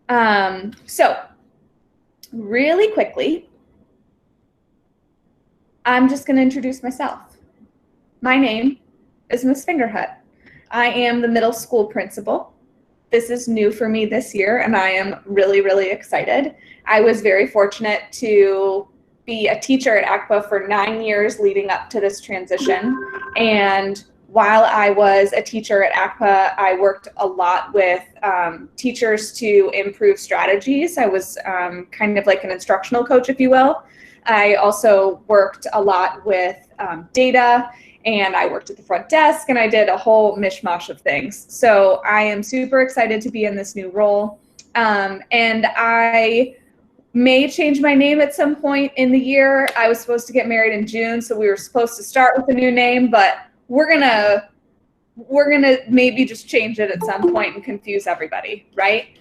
So really quickly, I'm just going to introduce myself. My name is Miss Fingerhut. I am the middle school principal. This is new for me this year, and I am really, really excited. I was very fortunate to be a teacher at ACPA for 9 years leading up to this transition. And while I was a teacher at ACPA, I worked a lot with teachers to improve strategies. I was kind of like an instructional coach, if you will. I also worked a lot with data, and I worked at the front desk, and I did a whole mishmash of things. So I am super excited to be in this new role. And I may change my name at some point in the year. I was supposed to get married in June, so we were supposed to start with a new name, but we're gonna maybe just change it at some point and confuse everybody, right?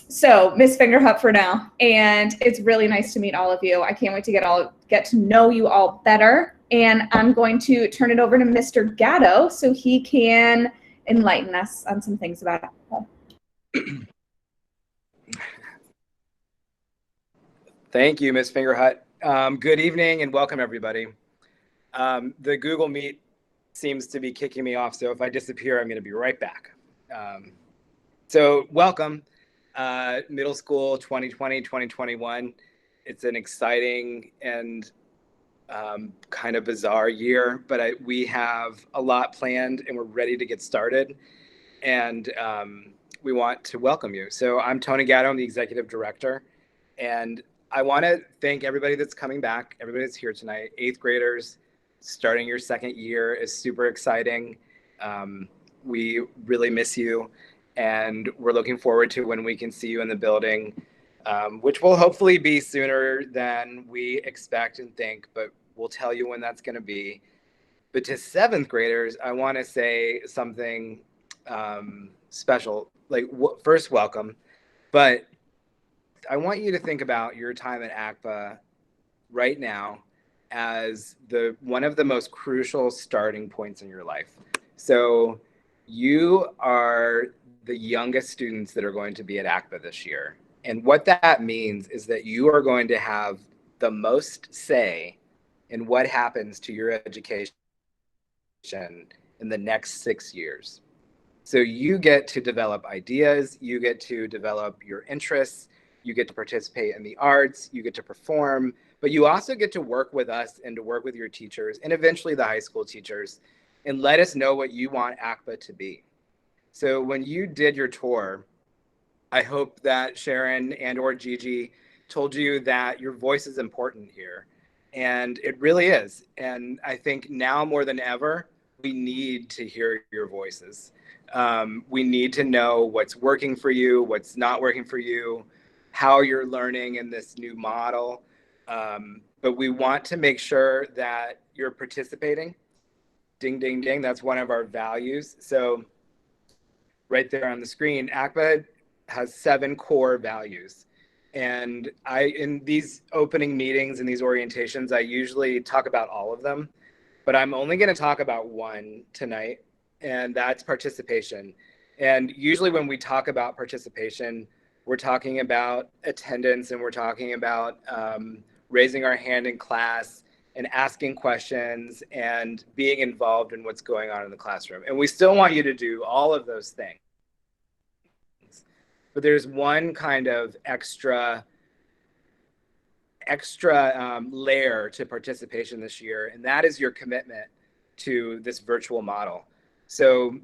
So Miss Fingerhut for now, and it's really nice to meet all of you. I can't wait to get to know you all better. And I'm going to turn it over to Mr. Gatto so he can enlighten us on some things about it. Thank you, Ms. Fingerhut. Good evening and welcome, everybody. The Google Meet seems to be kicking me off, so if I disappear, I'm going to be right back. So welcome, middle school 2020-2021. It's an exciting and kind of bizarre year, but we have a lot planned and we're ready to get started. And we want to welcome you. So I'm Tony Gatto, I'm the executive director. And I want to thank everybody that's coming back, everybody that's here tonight. 8th graders, starting your second year is super exciting. We really miss you. And we're looking forward to when we can see you in the building, which will hopefully be sooner than we expect and think, but we'll tell you when that's going to be. But to 7th graders, I want to say something special. Like, first, welcome. But I want you to think about your time at ACPA right now as one of the most crucial starting points in your life. So you are the youngest students that are going to be at ACPA this year. And what that means is that you are going to have the most say in what happens to your education in the next 6 years. So you get to develop ideas, you get to develop your interests, you get to participate in the arts, you get to perform, but you also get to work with us and to work with your teachers and eventually the high school teachers and let us know what you want ACPA to be. So when you did your tour, I hope that Sharon and or Gigi told you that your voice is important here. And it really is. And I think now more than ever, we need to hear your voices. We need to know what's working for you, what's not working for you, how you're learning in this new model. But we want to make sure that you're participating. Ding, ding, ding. That's one of our values. So right there on the screen, ACPA has 7 core values. And in these opening meetings and these orientations, I usually talk about all of them, but I'm only going to talk about one tonight, and that's participation. And usually when we talk about participation, we're talking about attendance and we're talking about raising our hand in class and asking questions and being involved in what's going on in the classroom. And we still want you to do all of those things. But there's one kind of extra layer to participation this year, and that is your commitment to this virtual model. So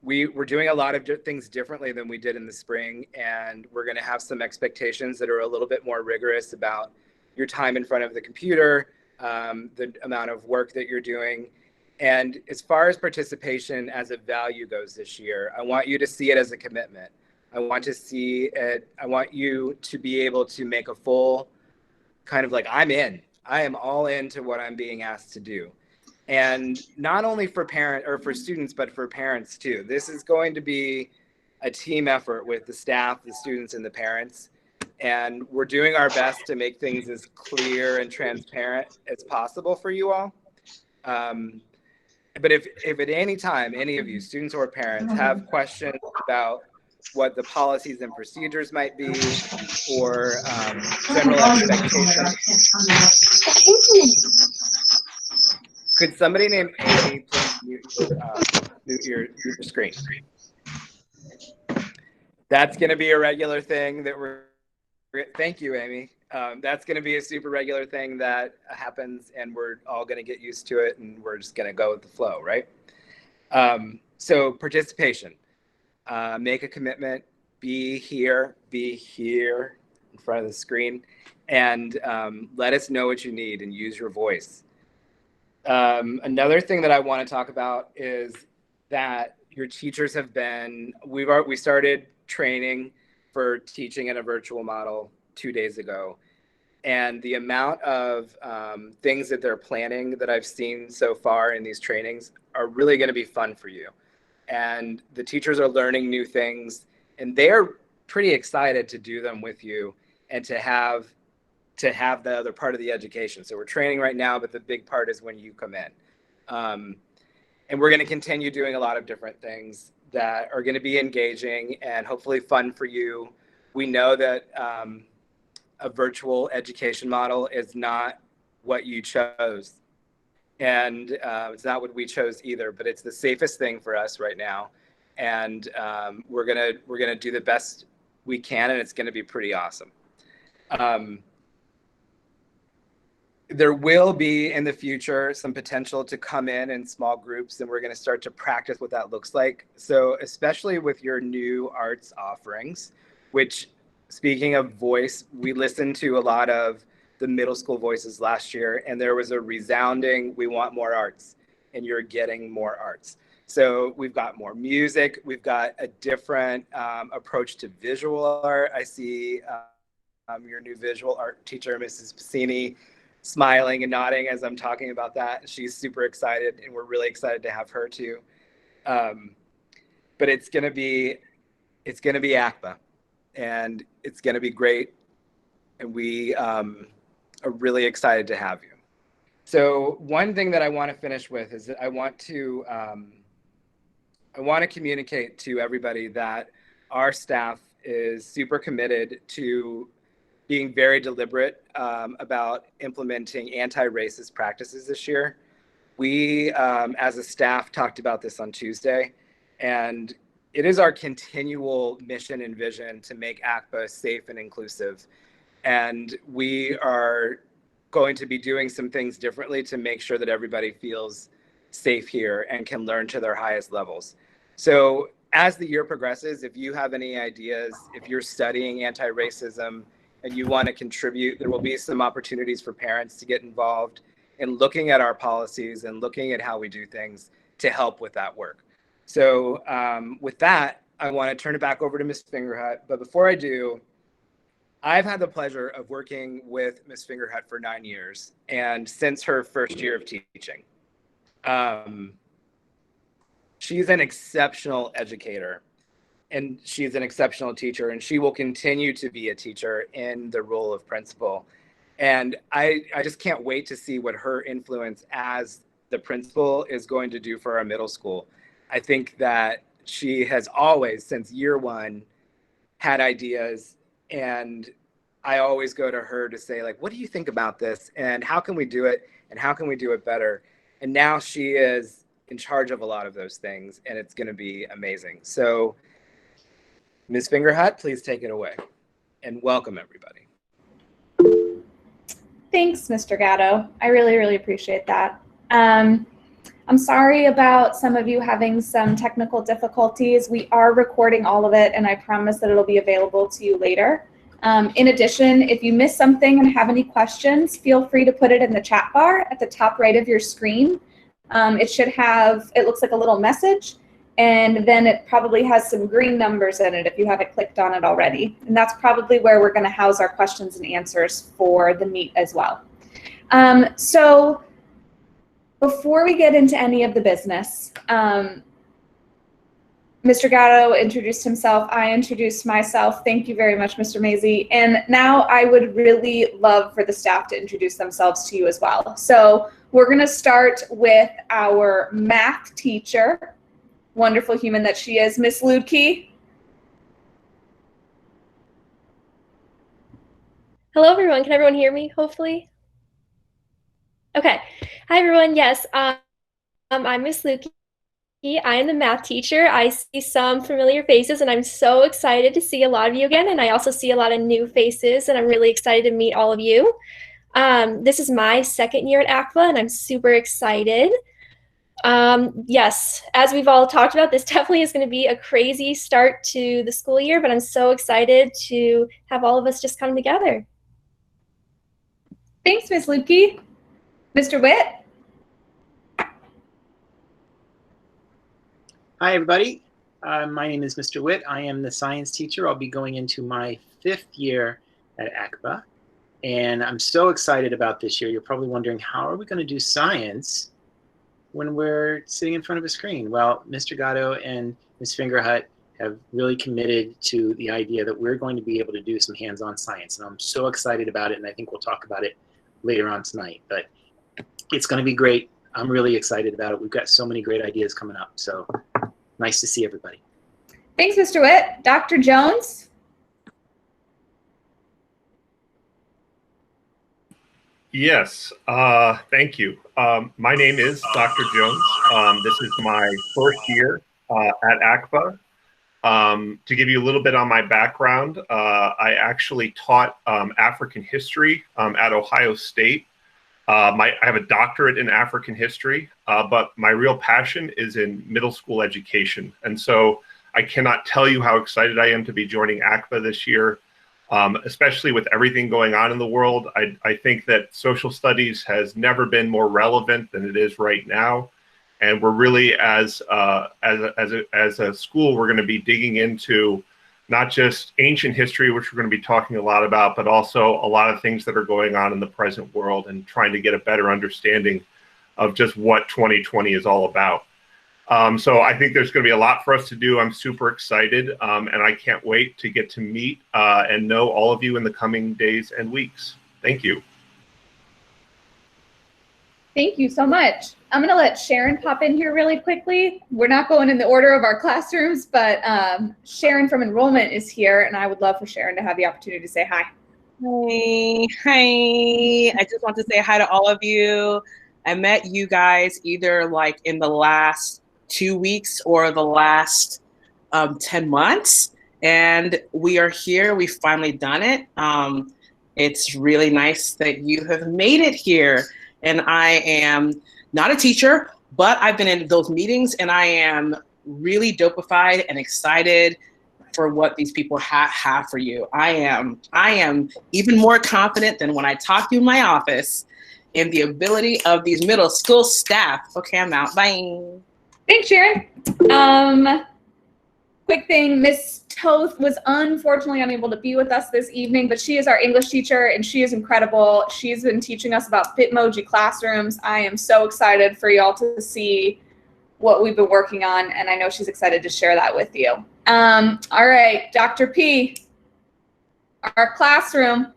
we're doing a lot of things differently than we did in the spring, and we're going to have some expectations that are a little bit more rigorous about your time in front of the computer, the amount of work that you're doing. And as far as participation as a value goes this year, I want you to see it as a commitment. I want you to be able to make a full kind of like, I am all into what I'm being asked to do. And not only for students, but for parents too. This is going to be a team effort with the staff, the students, and the parents. And we're doing our best to make things as clear and transparent as possible for you all. But if at any time, any of you, students or parents, have questions about what the policies and procedures might be, or general expectations. Could somebody named Amy please mute your screen? That's going to be a regular thing that thank you, Amy. That's going to be a super regular thing that happens, and we're all going to get used to it, and we're just going to go with the flow, right? So participation, make a commitment, be here in front of the screen, and let us know what you need and use your voice. Another thing that I want to talk about is that your teachers have been, we started training for teaching in a virtual model 2 days ago. And the amount of things that they're planning that I've seen so far in these trainings are really going to be fun for you. And the teachers are learning new things, and they're pretty excited to do them with you and to have the other part of the education. So we're training right now, but the big part is when you come in. And we're going to continue doing a lot of different things that are going to be engaging and hopefully fun for you. We know that a virtual education model is not what you chose. And it's not what we chose either, but it's the safest thing for us right now. And we're gonna do the best we can, and it's gonna be pretty awesome. There will be in the future some potential to come in small groups, and we're going to start to practice what that looks like. So especially with your new arts offerings, which, speaking of voice, we listened to a lot of the middle school voices last year, and there was a resounding, we want more arts, and you're getting more arts. So we've got more music. We've got a different approach to visual art. I see your new visual art teacher, Mrs. Piscini, smiling and nodding as I'm talking about that. She's super excited, and we're really excited to have her too. But it's gonna be ACPA, and it's gonna be great, and we are really excited to have you. So one thing that I want to finish with is that I want to communicate to everybody that our staff is super committed to being very deliberate about implementing anti-racist practices this year. We, as a staff, talked about this on Tuesday, and it is our continual mission and vision to make ACPA safe and inclusive. And we are going to be doing some things differently to make sure that everybody feels safe here and can learn to their highest levels. So as the year progresses, if you have any ideas, if you're studying anti-racism, and you want to contribute, there will be some opportunities for parents to get involved in looking at our policies and looking at how we do things to help with that work. So with that, I want to turn it back over to Ms. Fingerhut. But before I do, I've had the pleasure of working with Ms. Fingerhut for 9 years, and since her first year of teaching. She's an exceptional educator, and she's an exceptional teacher, and she will continue to be a teacher in the role of principal. And I just can't wait to see what her influence as the principal is going to do for our middle school. I think that she has always, since year one, had ideas, and I always go to her to say, like, what do you think about this? And how can we do it? And how can we do it better? And now she is in charge of a lot of those things, and it's going to be amazing. So Ms. Fingerhut, please take it away, and welcome everybody. Thanks, Mr. Gatto. I really, really appreciate that. I'm sorry about some of you having some technical difficulties. We are recording all of it, and I promise that it'll be available to you later. In addition, if you missed something and have any questions, feel free to put it in the chat bar at the top right of your screen. It looks like a little message, and then it probably has some green numbers in it if you haven't clicked on it already. And that's probably where we're going to house our questions and answers for the meet as well. So before we get into any of the business, Mr. Gatto introduced himself. I introduced myself. Thank you very much, Mr. Mazie. And now I would really love for the staff to introduce themselves to you as well. So we're going to start with our math teacher, wonderful human that she is, Miss Ludke. Hello, everyone. Can everyone hear me, hopefully? Okay. Hi, everyone. Yes, I'm Miss Lukey. I am the math teacher. I see some familiar faces, and I'm so excited to see a lot of you again. And I also see a lot of new faces, and I'm really excited to meet all of you. This is my second year at ACPA, and I'm super excited. Yes, as we've all talked about, this definitely is going to be a crazy start to the school year, but I'm so excited to have all of us just come together. Thanks, Miss Lukey. Mr. Witt? Hi, everybody. My name is Mr. Witt. I am the science teacher. I'll be going into my 5th year at ACPA, and I'm so excited about this year. You're probably wondering, how are we going to do science when we're sitting in front of a screen? Well, Mr. Gatto and Ms. Fingerhut have really committed to the idea that we're going to be able to do some hands-on science, and I'm so excited about it, and I think we'll talk about it later on tonight. But it's going to be great. I'm really excited about it. We've got so many great ideas coming up, so nice to see everybody. Thanks, Mr. Witt. Dr. Jones? Yes, thank you. My name is Dr. Jones. This is my first year at ACPA. To give you a little bit on my background, I actually taught African history at Ohio State. I have a doctorate in African history, but my real passion is in middle school education. And so I cannot tell you how excited I am to be joining ACPA this year, especially with everything going on in the world. I think that social studies has never been more relevant than it is right now. And we're really, as a school, we're going to be digging into not just ancient history, which we're going to be talking a lot about, but also a lot of things that are going on in the present world and trying to get a better understanding of just what 2020 is all about. So I think there's going to be a lot for us to do. I'm super excited, and I can't wait to get to meet and know all of you in the coming days and weeks. Thank you. Thank you so much. I'm going to let Sharon pop in here really quickly. We're not going in the order of our classrooms, but Sharon from enrollment is here, and I would love for Sharon to have the opportunity to say hi. Hi. I just want to say hi to all of you. I met you guys either like in the last 2 weeks or the last 10 months, and we are here. We've finally done it. It's really nice that you have made it here. And I am not a teacher, but I've been in those meetings, and I am really dopified and excited for what these people have for you. I am even more confident than when I talk to you in my office in the ability of these middle school staff. Okay, I'm out. Bye. Thanks, Sharon. Quick thing, Miss Toth was unfortunately unable to be with us this evening, but she is our English teacher, and she is incredible. She's been teaching us about Bitmoji classrooms. I am so excited for y'all to see what we've been working on, and I know she's excited to share that with you. All right, Dr. P, our classroom.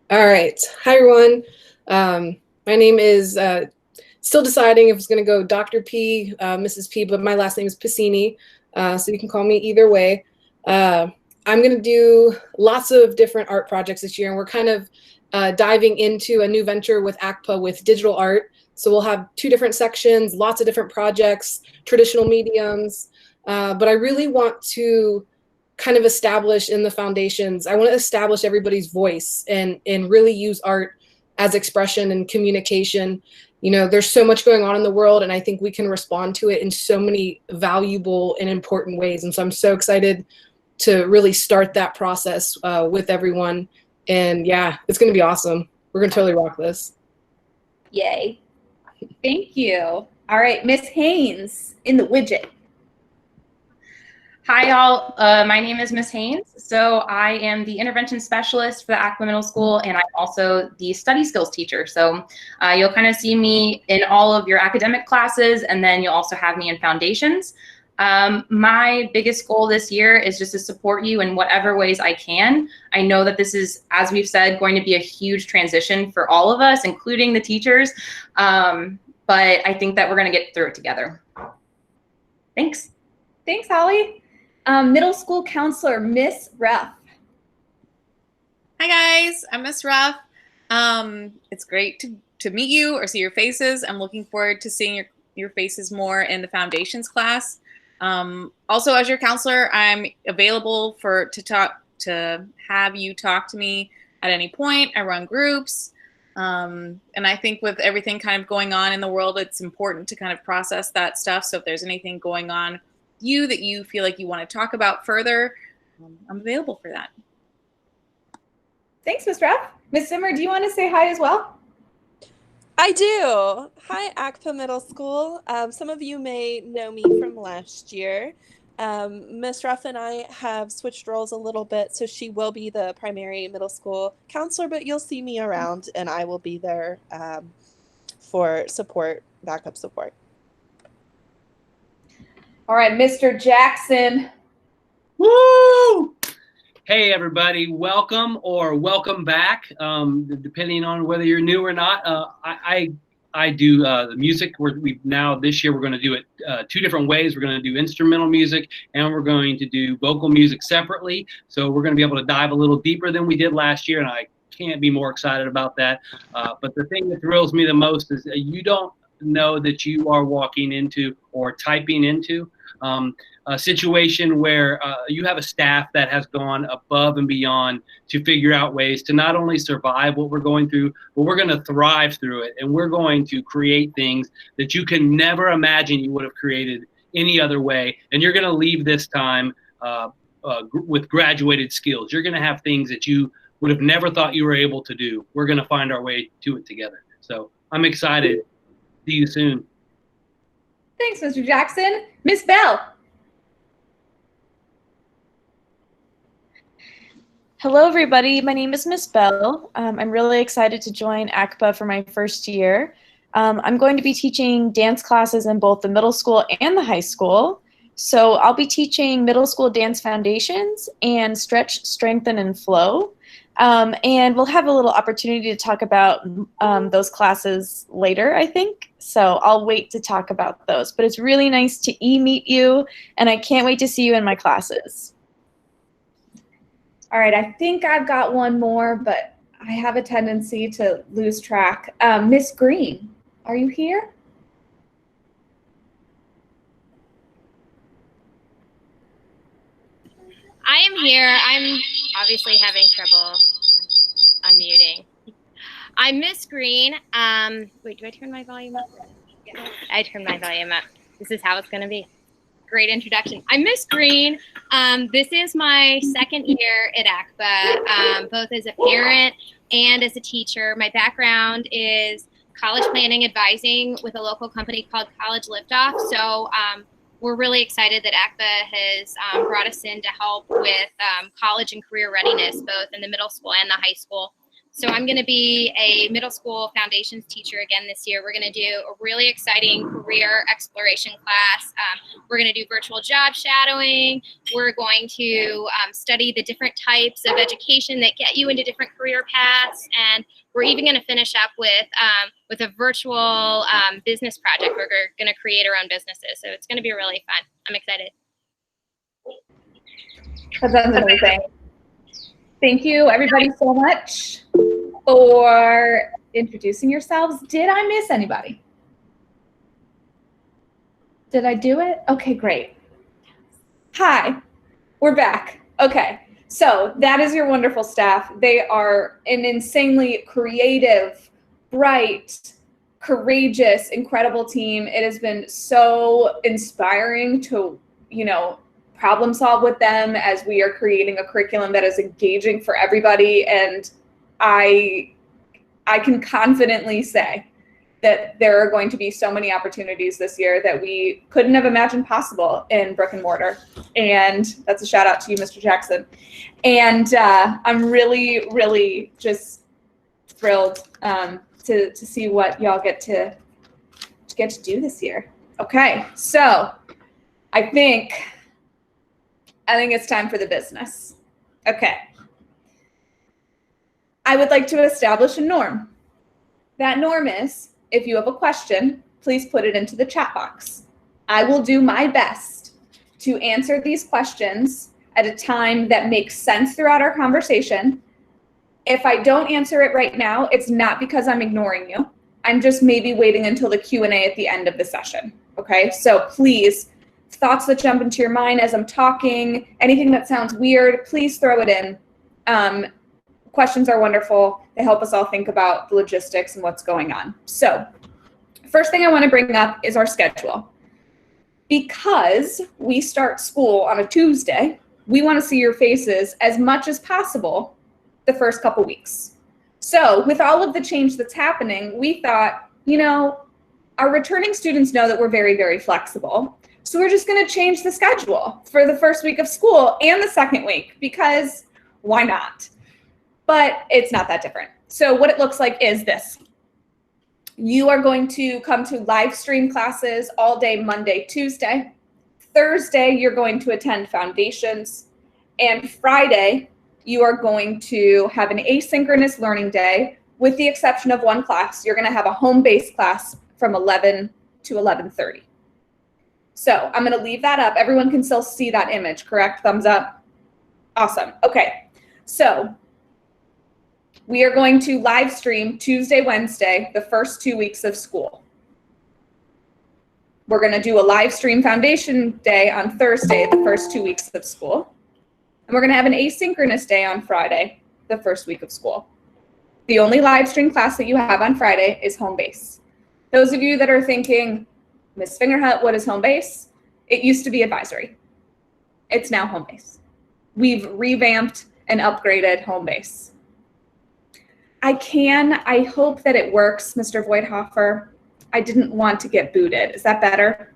All right. Hi, everyone. My name is still deciding if it's going to go Dr. P, Mrs. P, but my last name is Piscini, so you can call me either way. I'm going to do lots of different art projects this year, and we're kind of diving into a new venture with ACPA with digital art. So we'll have 2 different sections, lots of different projects, traditional mediums, but I really want to kind of establish in the foundations, I want to establish everybody's voice and really use art as expression and communication. You know, there's so much going on in the world, and I think we can respond to it in so many valuable and important ways. And so I'm so excited to really start that process with everyone. And yeah, it's going to be awesome. We're going to totally rock this. Yay. Thank you. All right, Miss Haynes in the widget. Hi, y'all. My name is Miss Haynes. So I am the intervention specialist for the ACPA Middle School, and I'm also the study skills teacher. So you'll kind of see me in all of your academic classes, and then you'll also have me in foundations. My biggest goal this year is just to support you in whatever ways I can. I know that this is, as we've said, going to be a huge transition for all of us, including the teachers. But I think that we're going to get through it together. Thanks. Thanks, Holly. Middle school counselor, Miss Ruff. Hi guys, I'm Miss Ruff. It's great to meet you or see your faces. I'm looking forward to seeing your faces more in the foundations class. Also, as your counselor, I'm available to have you talk to me at any point. I run groups. And I think with everything kind of going on in the world, it's important to kind of process that stuff. So if there's anything going on with you that you feel like you want to talk about further, I'm available for that. Thanks, Ms. Ruff. Ms. Zimmer, do you want to say hi as well? I do. Hi, ACPA Middle School. Some of you may know me from last year. Ms. Ruff and I have switched roles a little bit, so she will be the primary middle school counselor, but you'll see me around, and I will be there for support, backup support. All right, Mr. Jackson. Woo! Hey, everybody. Welcome or welcome back, depending on whether you're new or not. I do the music. This year we're going to do it 2 different ways. We're going to do instrumental music and we're going to do vocal music separately. So we're going to be able to dive a little deeper than we did last year, and I can't be more excited about that. But the thing that thrills me the most is that you don't know that you are walking into or typing into a situation where you have a staff that has gone above and beyond to figure out ways to not only survive what we're going through, but we're going to thrive through it. And we're going to create things that you can never imagine you would have created any other way. And you're going to leave this time with graduated skills. You're going to have things that you would have never thought you were able to do. We're going to find our way to it together. So I'm excited. See you soon. Thanks, Mr. Jackson. Miss Bell. Hello, everybody. My name is Miss Bell. I'm really excited to join ACPA for my first year. I'm going to be teaching dance classes in both the middle school and the high school. So I'll be teaching middle school dance foundations and stretch, strengthen, and flow. And we'll have a little opportunity to talk about those classes later, I think. So I'll wait to talk about those. But it's really nice to meet you, and I can't wait to see you in my classes. All right, I think I've got one more, but I have a tendency to lose track. Miss Green, are you here? I am here. I'm obviously having trouble unmuting. I'm Miss Green. Wait, do I turn my volume up? Yeah, I turned my volume up. This is how it's going to be. Great introduction. I'm Miss Green. This is my second year at ACPA, both as a parent and as a teacher. My background is college planning advising with a local company called College Liftoff. So we're really excited that ACPA has brought us in to help with college and career readiness, both in the middle school and the high school. So I'm going to be a middle school foundations teacher again this year. We're going to do a really exciting career exploration class. We're going to do virtual job shadowing. We're going to study the different types of education that get you into different career paths. And we're even going to finish up with a virtual business project. We're going to create our own businesses. So it's going to be really fun. I'm excited. That sounds amazing. Thank you, everybody, so much for introducing yourselves. Did I miss anybody? Did I do it? Okay, great. Hi, we're back. Okay, so that is your wonderful staff. They are an insanely creative, bright, courageous, incredible team. It has been so inspiring to, problem solve with them as we are creating a curriculum that is engaging for everybody. And I can confidently say that there are going to be so many opportunities this year that we couldn't have imagined possible in brick and mortar. And that's a shout out to you, Mr. Jackson. And I'm really, really just thrilled to see what y'all get to do this year. Okay, so I think it's time for the business. Okay. I would like to establish a norm. That norm is, if you have a question, please put it into the chat box. I will do my best to answer these questions at a time that makes sense throughout our conversation If I don't answer it right now, it's not because I'm ignoring you. I'm just maybe waiting until the Q&A at the end of the session, okay? So please, thoughts that jump into your mind as I'm talking, anything that sounds weird, please throw it in. Questions are wonderful. They help us all think about the logistics and what's going on. So first thing I want to bring up is our schedule. Because we start school on a Tuesday, we want to see your faces as much as possible the first couple weeks. So with all of the change that's happening, we thought, you know, our returning students know that we're very, very flexible. So we're just going to change the schedule for the first week of school and the second week, because why not? But it's not that different. So what it looks like is this. You are going to come to live stream classes all day Monday, Tuesday. Thursday, you're going to attend foundations. And Friday, you are going to have an asynchronous learning day, with the exception of one class. You're going to have a home-based class from 11 to 11:30. So I'm going to leave that up. Everyone can still see that image, correct? Thumbs up. Awesome. Okay. So we are going to live stream Tuesday, Wednesday, the first 2 weeks of school. We're going to do a live stream foundation day on Thursday, the first 2 weeks of school. And we're going to have an asynchronous day on Friday, the first week of school. The only live stream class that you have on Friday is home base. Those of you that are thinking, Ms. Fingerhut, what is home base? It used to be advisory. It's now home base. We've revamped and upgraded home base. I hope that it works, Mr. Voigthofer. I didn't want to get booted. Is that better?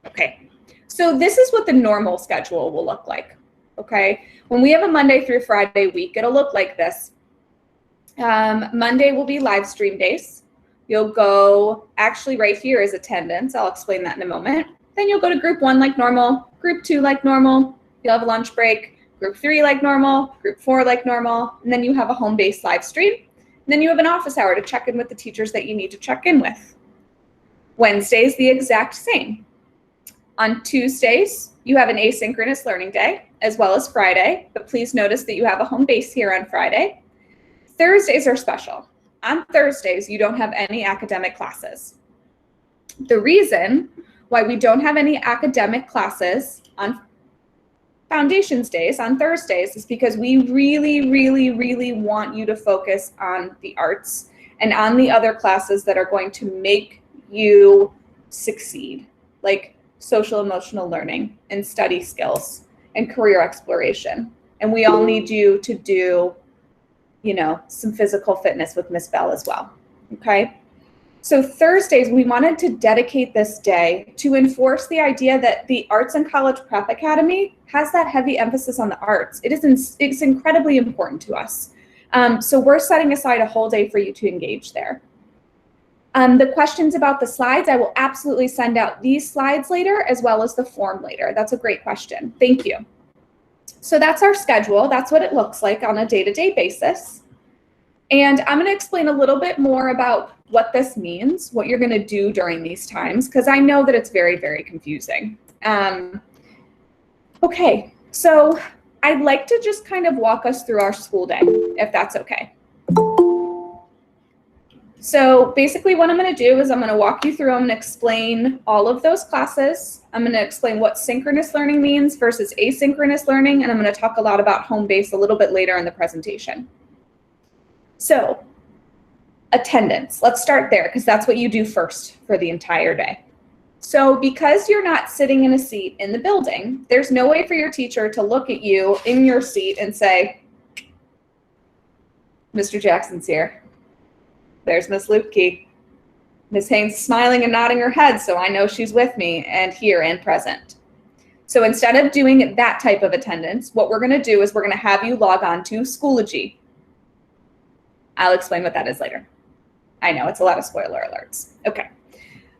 Okay. So this is what the normal schedule will look like, okay? When we have a Monday through Friday week, it'll look like this. Monday will be live stream days. You'll go, actually right here is attendance. I'll explain that in a moment. Then you'll go to group 1 like normal, group 2 like normal. You'll have a lunch break, group 3 like normal, group 4 like normal, and then you have a home-based live stream. And then you have an office hour to check in with the teachers that you need to check in with. Wednesday is the exact same. On Tuesdays, you have an asynchronous learning day, as well as Friday, but please notice that you have a home base here on Friday. Thursdays are special. On Thursdays, you don't have any academic classes. The reason why we don't have any academic classes on Foundations days on Thursdays is because we really, really, really want you to focus on the arts and on the other classes that are going to make you succeed, like social emotional learning and study skills and career exploration. And we all need you to do, you know, some physical fitness with Miss Bell as well, okay? So Thursdays, we wanted to dedicate this day to enforce the idea that the Arts and College Prep Academy has that heavy emphasis on the arts. It's incredibly important to us. So we're setting aside a whole day for you to engage there. The questions about the slides, I will absolutely send out these slides later as well as the form later. That's a great question. Thank you. So that's our schedule. That's what it looks like on a day-to-day basis. And I'm going to explain a little bit more about what this means, what you're going to do during these times, because I know that it's very, very confusing. Okay, so I'd like to just kind of walk us through our school day, if that's okay. So basically what I'm going to do is I'm going to walk you through, I'm going to explain all of those classes. I'm going to explain what synchronous learning means versus asynchronous learning, and I'm going to talk a lot about home base a little bit later in the presentation. So attendance, let's start there because that's what you do first for the entire day. So because you're not sitting in a seat in the building, there's no way for your teacher to look at you in your seat and say, Mr. Jackson's here. There's Miss Lupke. Miss Haynes smiling and nodding her head, so I know she's with me and here and present. So instead of doing that type of attendance, what we're going to do is we're going to have you log on to Schoology. I'll explain what that is later. I know it's a lot of spoiler alerts. Okay.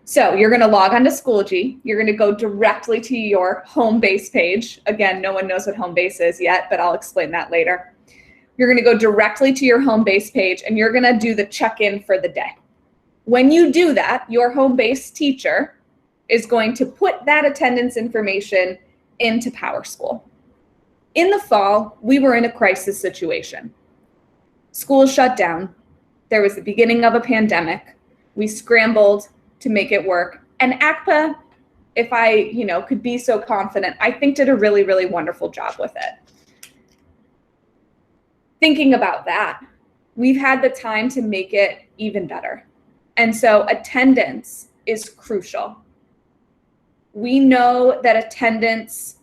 So you're going to log on to Schoology. You're going to go directly to your home base page. Again, no one knows what home base is yet, but I'll explain that later. You're going to go directly to your home base page and you're going to do the check-in for the day. When you do that, your home base teacher is going to put that attendance information into PowerSchool. In the fall, we were in a crisis situation. Schools shut down. There was the beginning of a pandemic. We scrambled to make it work. And ACPA, if I, could be so confident, I think did a really, really wonderful job with it. Thinking about that, we've had the time to make it even better. And so attendance is crucial. We know that attendance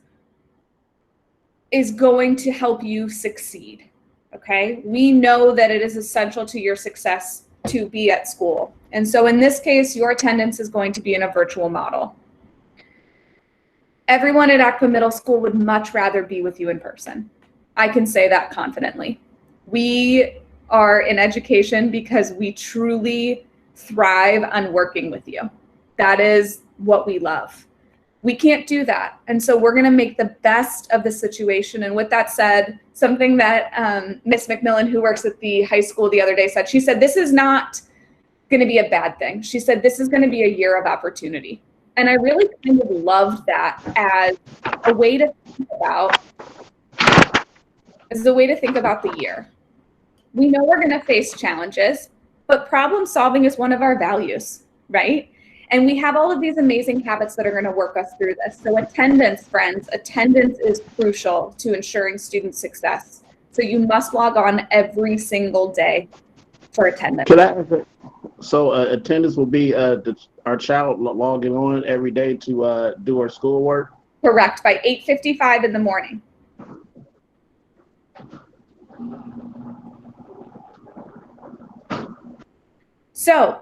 is going to help you succeed, okay? We know that it is essential to your success to be at school. And so in this case, your attendance is going to be in a virtual model. Everyone at ACPA Middle School would much rather be with you in person. I can say that confidently. We are in education because we truly thrive on working with you. That is what we love. We can't do that. And so we're gonna make the best of the situation. And with that said, something that Miss McMillan, who works at the high school the other day said, she said, this is not gonna be a bad thing. She said, this is gonna be a year of opportunity. And I really kind of loved that as a way to think about, the year. We know we're gonna face challenges, but problem solving is one of our values, right? And we have all of these amazing habits that are going to work us through this. So attendance, friends, attendance is crucial to ensuring student success. So you must log on every single day for attendance. So attendance will be our child logging on every day to do our schoolwork? Correct, by 8:55 in the morning. So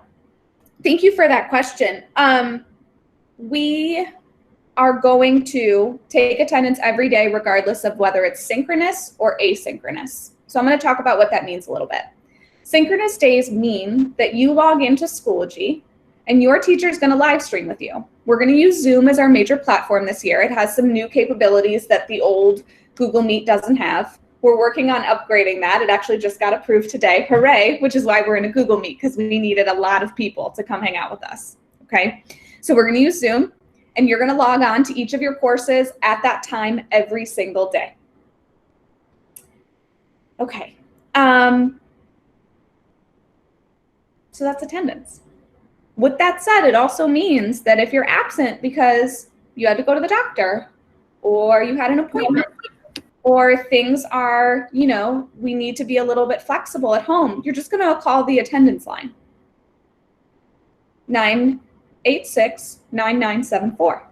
thank you for that question. We are going to take attendance every day, regardless of whether it's synchronous or asynchronous. So I'm going to talk about what that means a little bit. Synchronous days mean that you log into Schoology and your teacher is going to live stream with you. We're going to use Zoom as our major platform this year. It has some new capabilities that the old Google Meet doesn't have. We're working on upgrading that. It actually just got approved today. Hooray, which is why we're in a Google Meet, because we needed a lot of people to come hang out with us, okay? So we're gonna use Zoom, and you're gonna log on to each of your courses at that time every single day. Okay, so that's attendance. With that said, it also means that if you're absent because you had to go to the doctor, or you had an appointment, or things are, we need to be a little bit flexible at home, you're just gonna call the attendance line, 986-9974.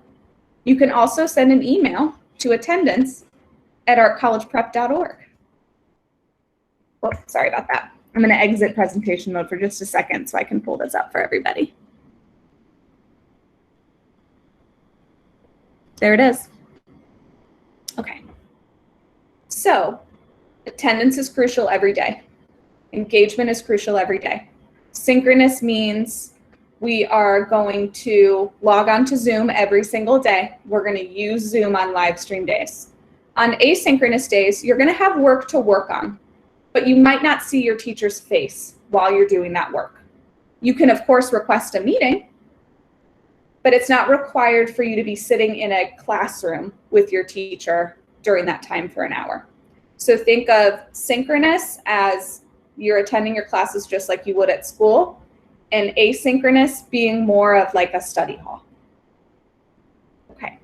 You can also send an email to attendance@artcollegeprep.org. Oh, sorry about that. I'm gonna exit presentation mode for just a second so I can pull this up for everybody. There it is. Okay. So attendance is crucial every day. Engagement is crucial every day. Synchronous means we are going to log on to Zoom every single day. We're going to use Zoom on live stream days. On asynchronous days, you're going to have work to work on, but you might not see your teacher's face while you're doing that work. You can, of course, request a meeting, but it's not required for you to be sitting in a classroom with your teacher during that time for an hour. So think of synchronous as you're attending your classes just like you would at school, and asynchronous being more of like a study hall. Okay.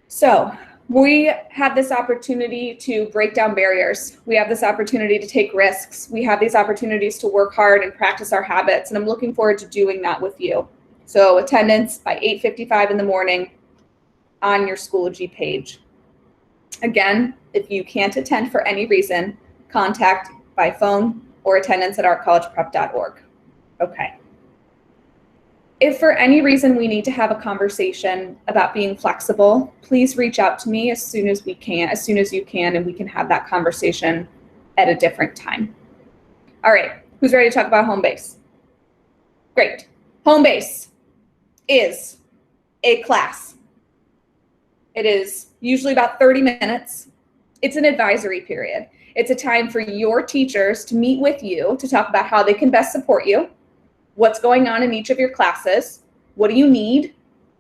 So we have this opportunity to break down barriers. We have this opportunity to take risks. We have these opportunities to work hard and practice our habits, and I'm looking forward to doing that with you. So attendance by 8:55 in the morning on your Schoology page. Again, if you can't attend for any reason, contact by phone or attendance@artcollegeprep.org. Okay. If for any reason we need to have a conversation about being flexible, please reach out to me as soon as you can, and we can have that conversation at a different time. All right, who's ready to talk about home base? Great. Home base is a class. It is usually about 30 minutes. It's an advisory period. It's a time for your teachers to meet with you to talk about how they can best support you, what's going on in each of your classes, what do you need,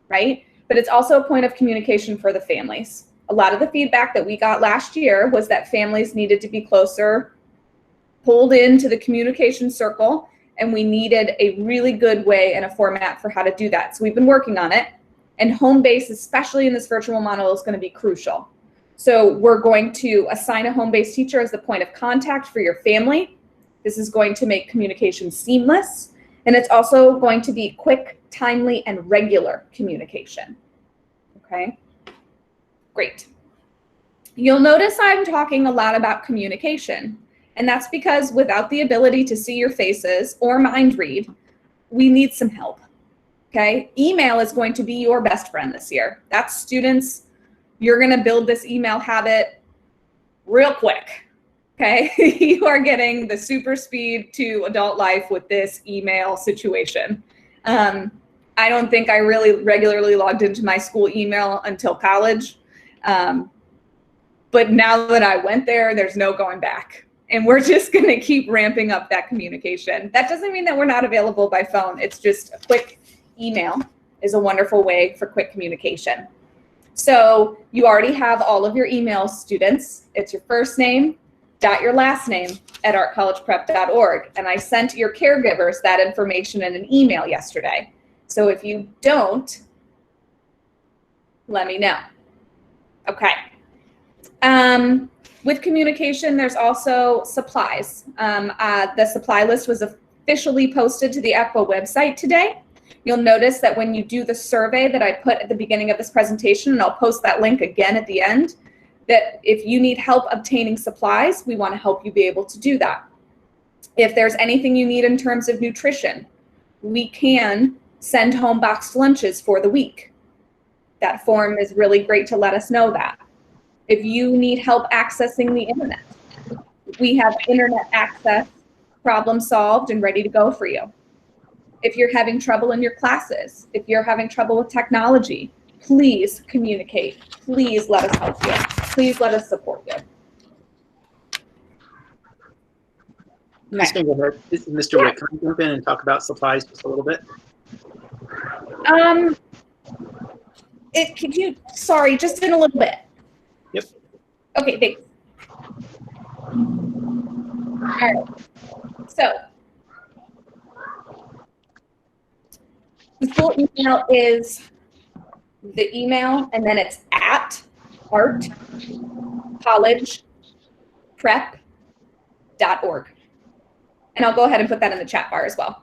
right? But it's also a point of communication for the families. A lot of the feedback that we got last year was that families needed to be closer, pulled into the communication circle, and we needed a really good way and a format for how to do that. So we've been working on it, and home base, especially in this virtual model, is going to be crucial. So we're going to assign a home-based teacher as the point of contact for your family. This is going to make communication seamless, and it's also going to be quick, timely, and regular communication. Okay, great. You'll notice I'm talking a lot about communication, and that's because without the ability to see your faces or mind read, we need some help. Okay, email is going to be your best friend this year. That's students. You're going to build this email habit real quick, okay? You are getting the super speed to adult life with this email situation. I don't think I really regularly logged into my school email until college. But now that I went there, there's no going back. And we're just going to keep ramping up that communication. That doesn't mean that we're not available by phone. It's just a quick email is a wonderful way for quick communication. So you already have all of your emails, students. It's your first name, your last name at artcollegeprep.org. And I sent your caregivers that information in an email yesterday. So if you don't, let me know. Okay. With communication, there's also supplies. The supply list was officially posted to the ACWA website today. You'll notice that when you do the survey that I put at the beginning of this presentation, and I'll post that link again at the end, that if you need help obtaining supplies, we want to help you be able to do that. If there's anything you need in terms of nutrition, we can send home boxed lunches for the week. That form is really great to let us know that. If you need help accessing the internet, we have internet access problem solved and ready to go for you. If you're having trouble in your classes, if you're having trouble with technology, please communicate. Please let us help you. Please let us support you. Ms. Fingerhut, this is Mr. Wick. Can I jump in and talk about supplies just a little bit? Sorry, just in a little bit. Yep. Okay, thanks. All right. So the school email is the email, and then it's at artcollegeprep.org. And I'll go ahead and put that in the chat bar as well.